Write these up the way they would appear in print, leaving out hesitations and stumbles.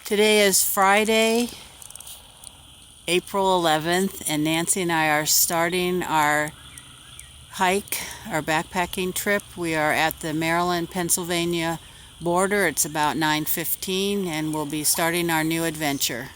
Today is Friday, April 11th, and Nancy and I are starting our hike, our backpacking trip. We are at the Maryland-Pennsylvania border. It's about 9:15, and we'll be starting our new adventure.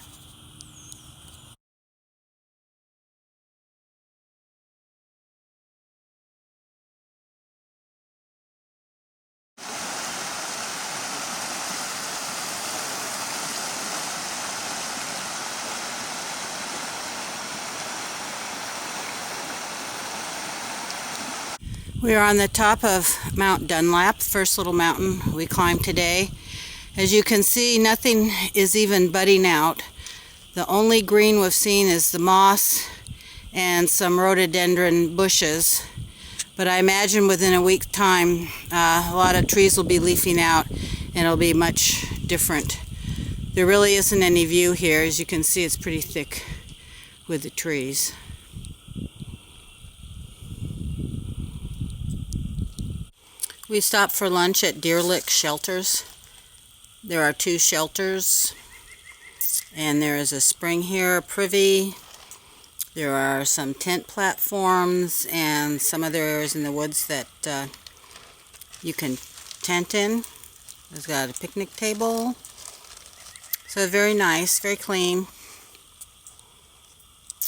We are on the top of Mount Dunlap, first little mountain we climbed today. As you can see, nothing is even budding out. The only green we've seen is the moss and some rhododendron bushes. But I imagine within a week's time, a lot of trees will be leafing out and it'll be much different. There really isn't any view here. As you can see, it's pretty thick with the trees. We stopped for lunch at Deer Lick Shelters. There are 2 shelters, and there is a spring here, a privy. There are some tent platforms and some other areas in the woods that you can tent in. It's got a picnic table. So very nice, very clean.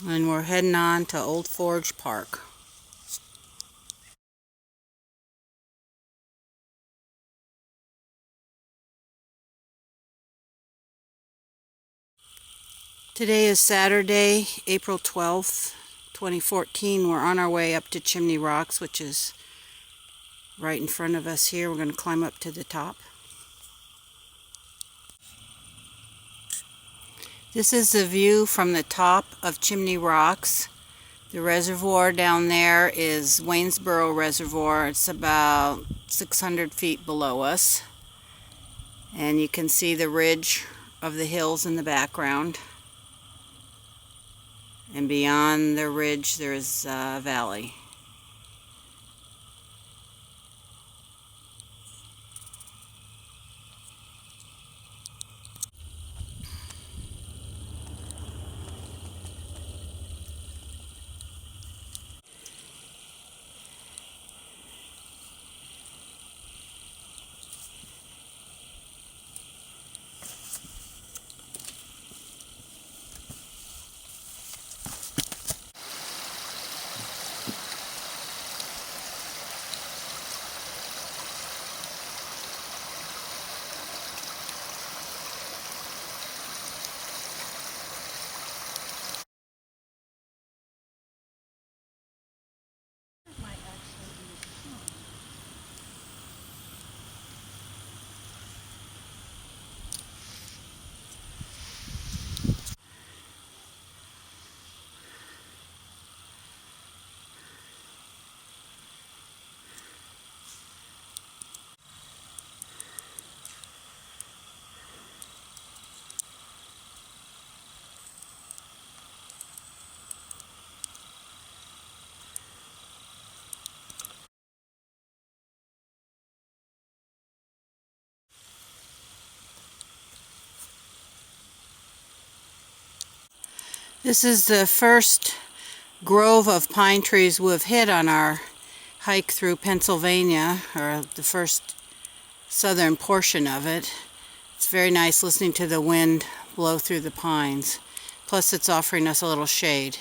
And we're heading on to Old Forge Park. Today is Saturday, April 12th, 2014. We're on our way up to Chimney Rocks, which is right in front of us here. We're going to climb up to the top. This is the view from the top of Chimney Rocks. The reservoir down there is Waynesboro Reservoir. It's about 600 feet below us. And you can see the ridge of the hills in the background. And beyond the ridge, there's a valley. This is the first grove of pine trees we've hit on our hike through Pennsylvania, or the first southern portion of it. It's very nice listening to the wind blow through the pines. Plus it's offering us a little shade.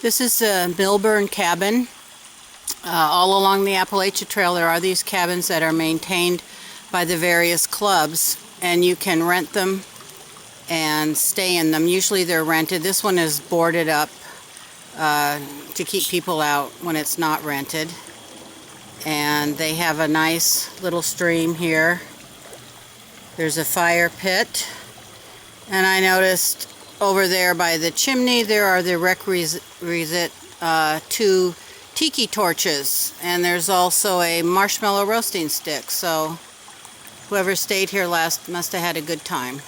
This is the Milburn Cabin. All along the Appalachia Trail there are these cabins that are maintained by the various clubs, and you can rent them and stay in them. Usually they're rented. This one is boarded up to keep people out when it's not rented. And they have a nice little stream here. There's a fire pit. And I noticed over there by the chimney there are the requisite 2 tiki torches, and there's also a marshmallow roasting stick, so whoever stayed here last must have had a good time.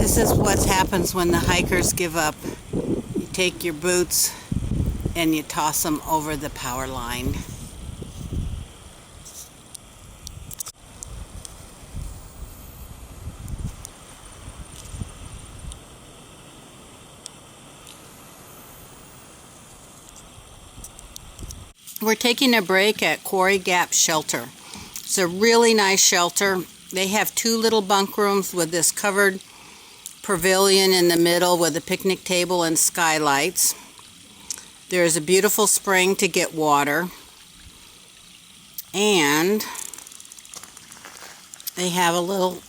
This This is what happens when the hikers give up. You take your boots and you toss them over the power line. We're taking a break at Quarry Gap Shelter. It's a really nice shelter. They have 2 little bunk rooms with this covered pavilion in the middle with a picnic table and skylights. There's a beautiful spring to get water. And they have a little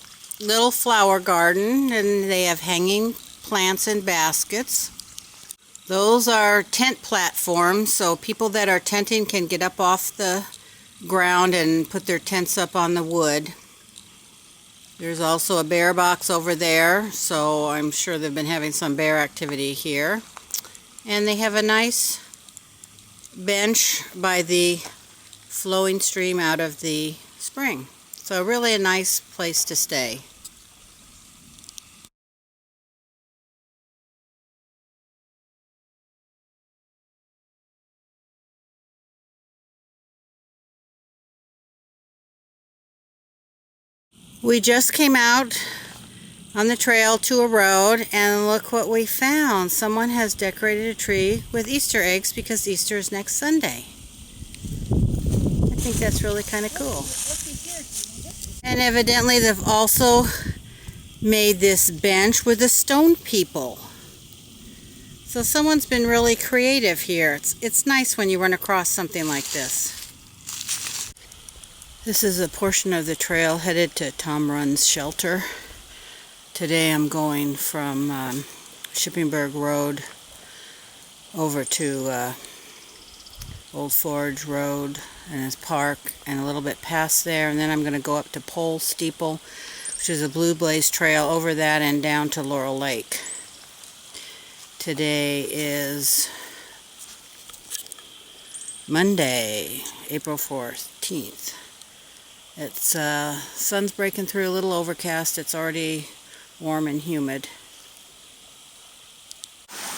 flower garden, and they have hanging plants in baskets. Those are tent platforms, so people that are tenting can get up off the ground and put their tents up on the wood. There's also a bear box over there, so I'm sure they've been having some bear activity here. And they have a nice bench by the flowing stream out of the spring. So really a nice place to stay. We just came out on the trail to a road, and look what we found. Someone has decorated a tree with Easter eggs because Easter is next Sunday. I think that's really kind of cool. And evidently they've also made this bench with the stone people. So someone's been really creative here. It's nice when you run across something like this. This is a portion of the trail headed to Tom Run's shelter. Today I'm going from Shippingburg Road over to Old Forge Road and his park and a little bit past there, and then I'm going to go up to Pole Steeple, which is a Blue Blaze trail, over that and down to Laurel Lake. Today is Monday, April 14th. It's sun's breaking through, a little overcast. It's already warm and humid.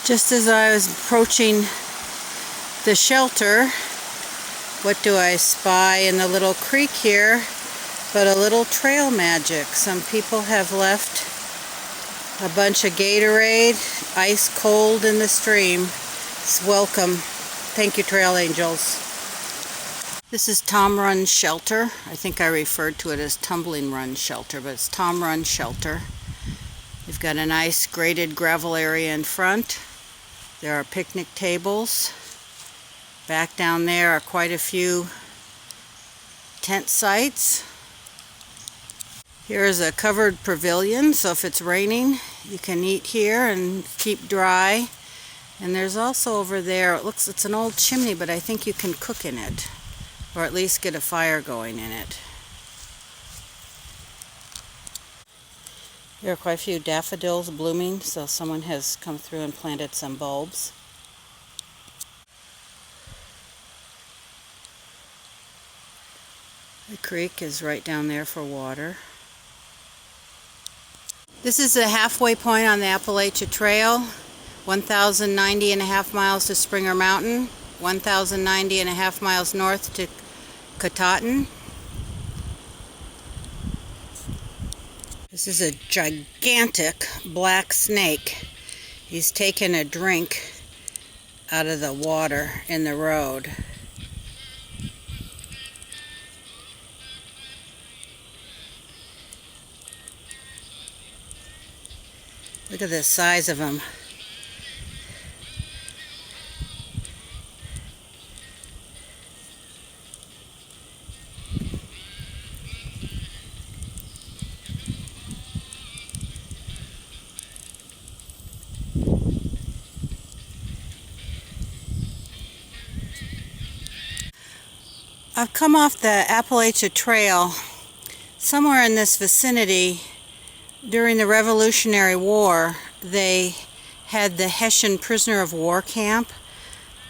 Just as I was approaching the shelter, what do I spy in the little creek here but a little trail magic. Some people have left a bunch of Gatorade, ice cold in the stream. It's welcome. Thank you, Trail Angels. This is Tom Run's shelter. I think I referred to it as Tumbling Run Shelter, but it's Tom Run Shelter. You've got a nice graded gravel area in front. There are picnic tables. Back down there are quite a few tent sites. Here is a covered pavilion, so if it's raining, you can eat here and keep dry. And there's also over there, it's an old chimney, but I think you can cook in it, or at least get a fire going in it. There are quite a few daffodils blooming, so someone has come through and planted some bulbs. The creek is right down there for water. This is the halfway point on the Appalachia Trail. 1,090.5 miles to Springer Mountain, 1,090.5 miles north to Katahdin. This is a gigantic black snake. He's taken a drink out of the water in the road. Look at the size of him. I've come off the Appalachia Trail somewhere in this vicinity. During the Revolutionary War, they had the Hessian prisoner of war camp,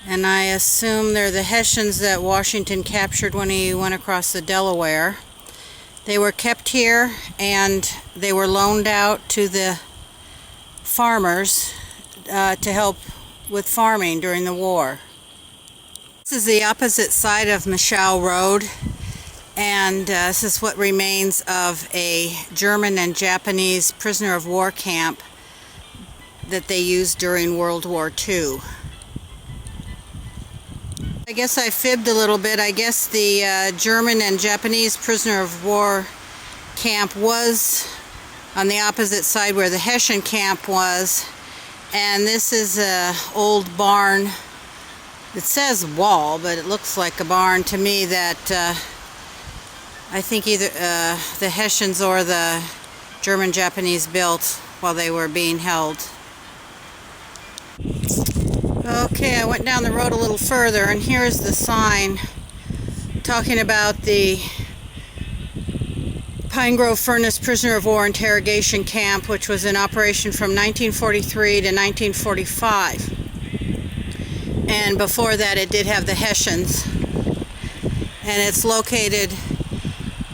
and I assume they're the Hessians that Washington captured when he went across the Delaware. They were kept here, and they were loaned out to the farmers to help with farming during the war. This is the opposite side of Michau Road, and this is what remains of a German and Japanese prisoner of war camp that they used during World War II. I guess I fibbed a little bit. I guess the German and Japanese prisoner of war camp was on the opposite side where the Hessian camp was, and this is an old barn. It says wall, but it looks like a barn to me that I think either the Hessians or the German-Japanese built while they were being held. Okay, I went down the road a little further, and here's the sign talking about the Pine Grove Furnace Prisoner of War Interrogation Camp, which was in operation from 1943 to 1945. And before that it did have the Hessians. And it's located,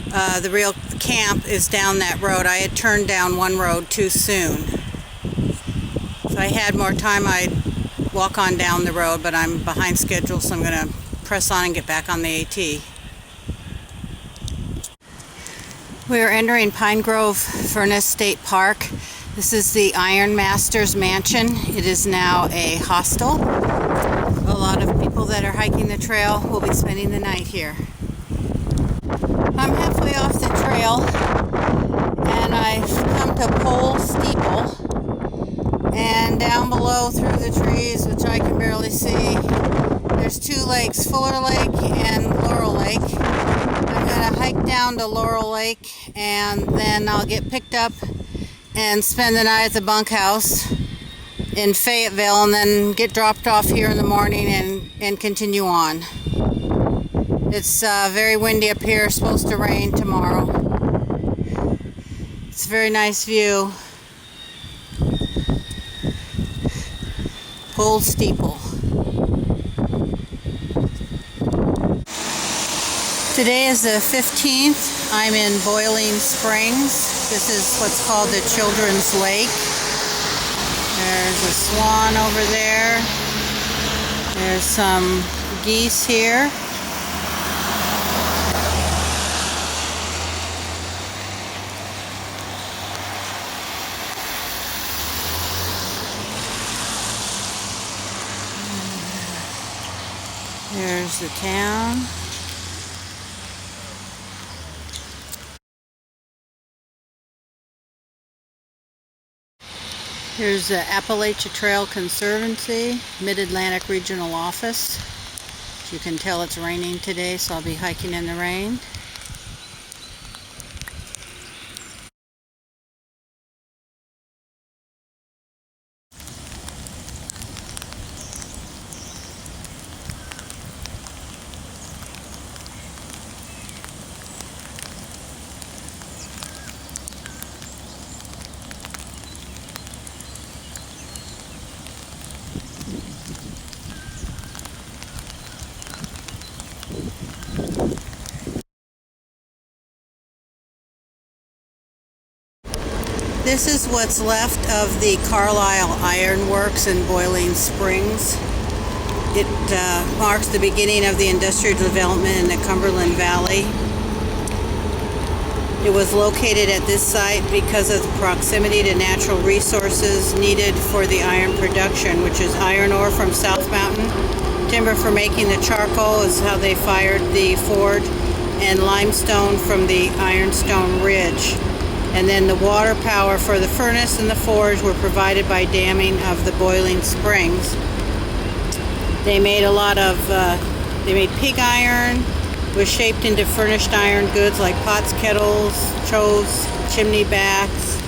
the real camp is down that road. I had turned down one road too soon. If I had more time I'd walk on down the road, but I'm behind schedule, so I'm going to press on and get back on the AT. We are entering Pine Grove Furnace State Park. This is the Iron Master's Mansion. It is now a hostel. A lot of people that are hiking the trail will be spending the night here. I'm halfway off the trail, and I've come to Pole Steeple. And down below through the trees, which I can barely see, there's two lakes, Fuller Lake and Laurel Lake. I'm going to hike down to Laurel Lake, and then I'll get picked up and spend the night at the bunkhouse in Fayetteville, and then get dropped off here in the morning and continue on. It's very windy up here, supposed to rain tomorrow. It's a very nice view. Old steeple. Today is the 15th. I'm in Boiling Springs. This is what's called the Children's Lake. There's a swan over there. There's some geese here. There's the town. Here's the Appalachia Trail Conservancy, Mid-Atlantic Regional Office. As you can tell, it's raining today, so I'll be hiking in the rain. This is what's left of the Carlisle Iron Works in Boiling Springs. It marks the beginning of the industrial development in the Cumberland Valley. It was located at this site because of the proximity to natural resources needed for the iron production, which is iron ore from South Mountain, timber for making the charcoal is how they fired the forge, and limestone from the Ironstone Ridge. And then the water power for the furnace and the forge were provided by damming of the Boiling Springs. They made a lot of, they made pig iron, was shaped into furnished iron goods like pots, kettles, troves, chimney backs.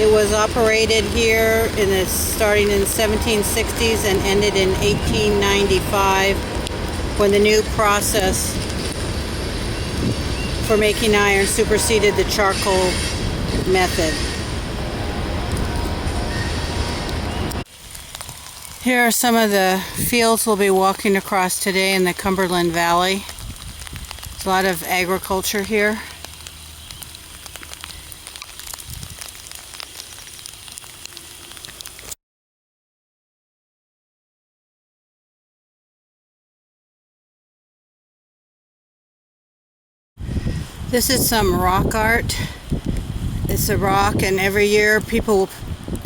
It was operated here starting in the 1760s and ended in 1895 when the new process for making iron superseded the charcoal method. Here are some of the fields we'll be walking across today in the Cumberland Valley. There's a lot of agriculture here. This is some rock art. It's a rock, and every year people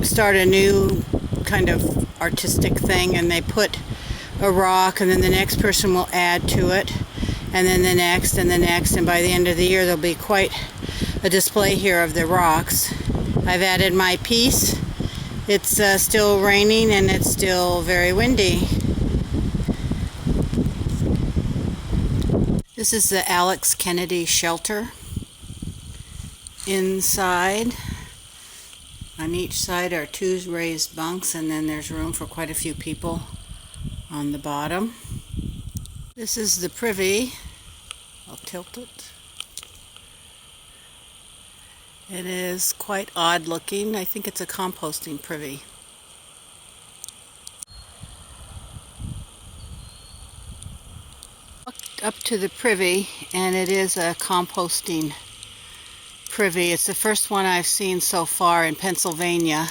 start a new kind of artistic thing, and they put a rock, and then the next person will add to it, and then the next, and the next, and by the end of the year there'll be quite a display here of the rocks. I've added my piece. It's still raining and it's still very windy. This is the Alex Kennedy shelter. Inside, on each side are two raised bunks, and then there's room for quite a few people on the bottom. This is the privy. I'll tilt it. It is quite odd looking. I think it's a composting privy. Up to the privy, and it is a composting privy. It's the first one I've seen so far in Pennsylvania.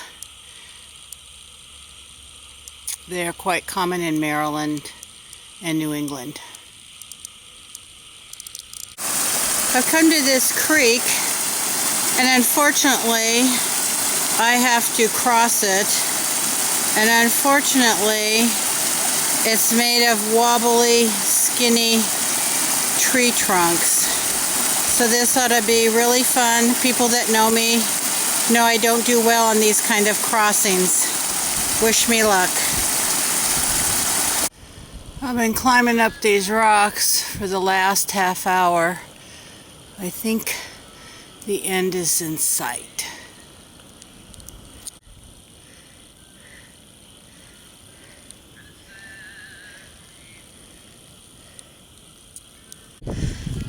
They're quite common in Maryland and New England. I've come to this creek, and unfortunately I have to cross it, and unfortunately it's made of wobbly, skinny tree trunks. So this ought to be really fun. People that know me know I don't do well on these kind of crossings. Wish me luck. I've been climbing up these rocks for the last half hour. I think the end is in sight.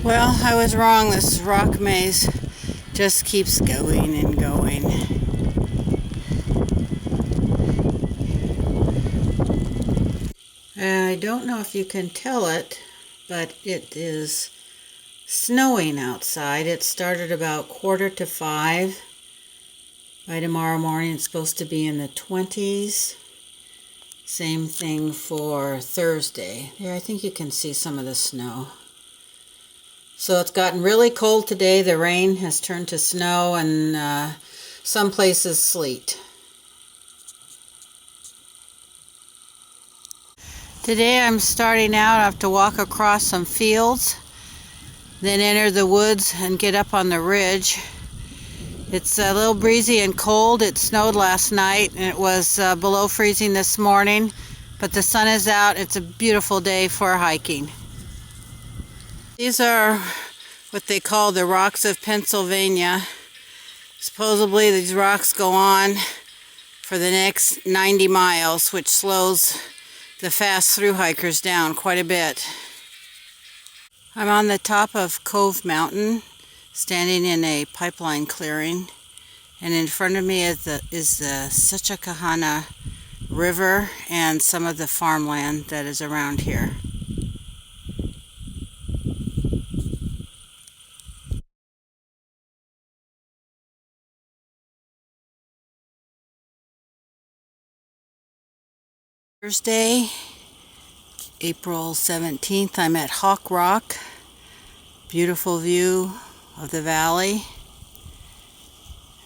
Well, I was wrong. This rock maze just keeps going and going. I don't know if you can tell it, but it is snowing outside. It started about 4:45. By tomorrow morning it's supposed to be in the 20s. Same thing for Thursday. There, I think you can see some of the snow. So it's gotten really cold today. The rain has turned to snow, and some places sleet. Today I'm starting out. I have to walk across some fields, then enter the woods and get up on the ridge. It's a little breezy and cold. It snowed last night, and it was below freezing this morning, but the sun is out. It's a beautiful day for hiking. These are what they call the rocks of Pennsylvania. Supposedly these rocks go on for the next 90 miles, which slows the fast through hikers down quite a bit. I'm on the top of Cove Mountain, standing in a pipeline clearing, and in front of me is the Susquehanna River and some of the farmland that is around here. Thursday, April 17th, I'm at Hawk Rock. Beautiful view of the valley.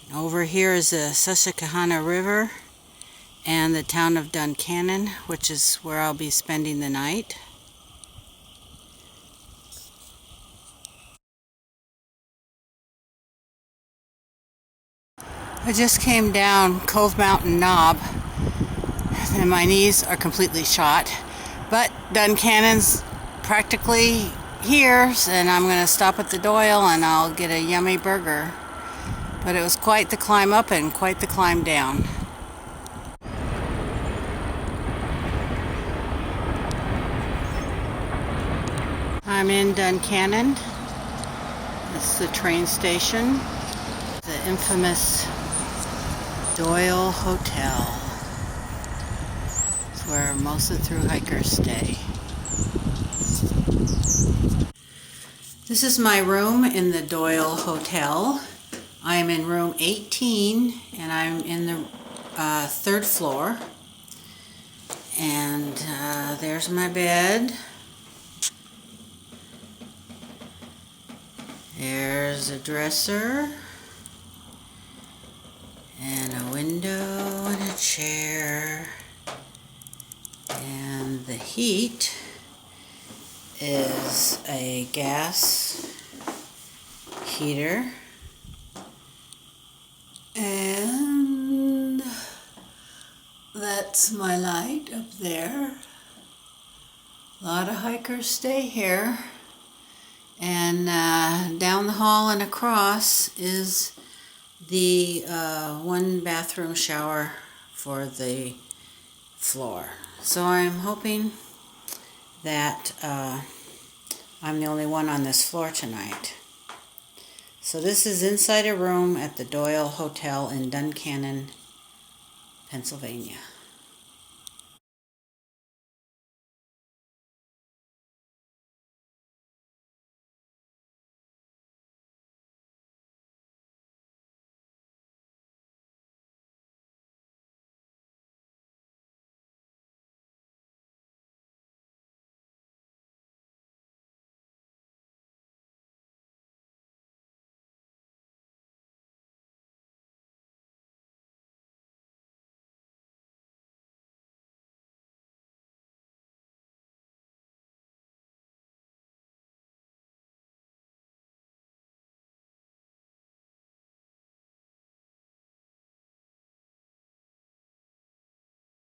And over here is the Susquehanna River and the town of Duncannon, which is where I'll be spending the night. I just came down Cove Mountain Knob, and my knees are completely shot, but Duncannon's practically here, and I'm going to stop at the Doyle and I'll get a yummy burger. But it was quite the climb up and quite the climb down. I'm in Duncannon. It's the train station, the infamous Doyle Hotel. It's where most of the thru hikers stay. This is my room in the Doyle Hotel. I am in room 18, and I'm in the third floor. And there's my bed. There's a dresser and a window and a chair, and the heat is a gas heater, and that's my light up there. A lot of hikers stay here, and down the hall and across is the one bathroom shower for the floor. So I'm hoping that I'm the only one on this floor tonight. So this is inside a room at the Doyle Hotel in Duncannon, Pennsylvania.